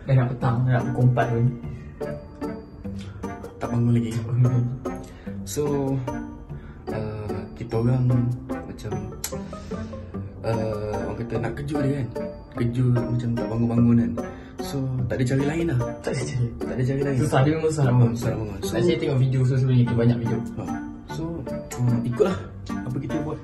Dah nak petang, dah nak pukul 4 pun. Tak bangun lagi. So kita orang macam orang kata nak kejut dia kan. Kejut macam tak bangun-bangun kan. So tak ada cara lain lah. Tak ada cara lain. Susah, dia memang susah nak bangun. Susah nak bangun. So, saya tengok video sebelum itu, banyak video. So ikutlah apa kita buat.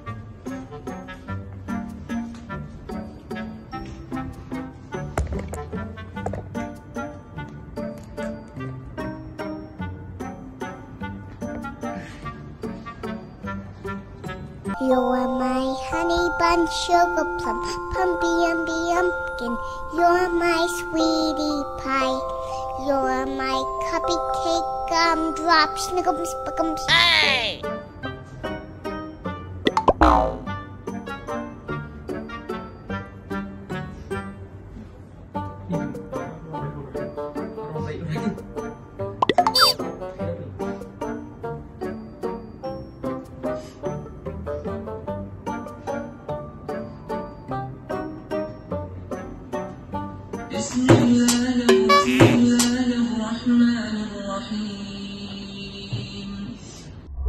You are my honey bun, sugar plum, pumpy umby umpkin. You're my sweetie pie. You're my cupcake gumdrop, snickums, spickums. Hey!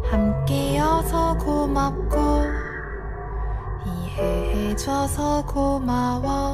함께여서 고맙고 이해해줘서 고마워.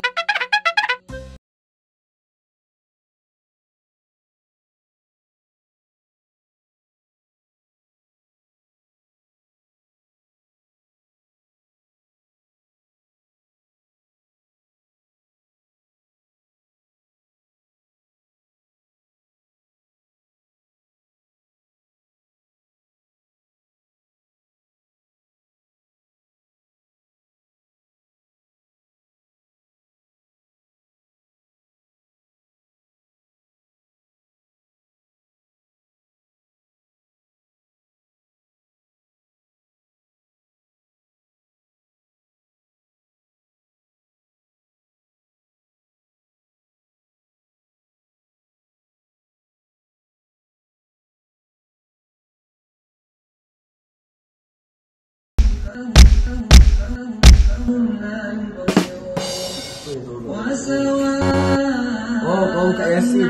Oh, kau kat Yasin.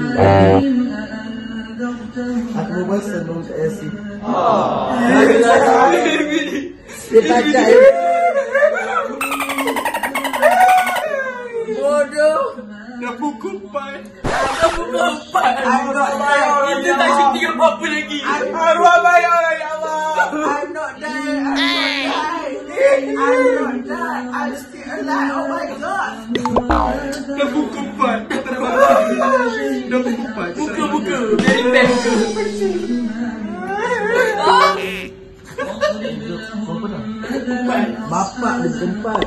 Aku berpesan kau kat Yasin. Dia tajak ya. Bodoh. Dah pukul 4. Dah pukul 4. Arwah bayar orang Kita tak syuting apa-apa lagi. Arwah bayar orang ya Allah. I'm not dead. I'm not dead. I'm still alive. Oh my God. Dah pukul 4. Dah pukul 4. Buka. Very best. Bapak di tempat.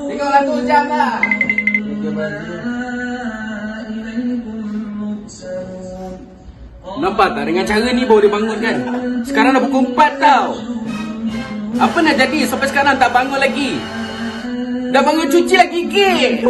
Tengok lagu jam lah. Nampak tak dengan cara ni baru dia bangun kan. Sekarang dah pukul 4 tau. Apa nak jadi sampai sekarang tak bangun lagi. Dah bangun cuci lagi gigi.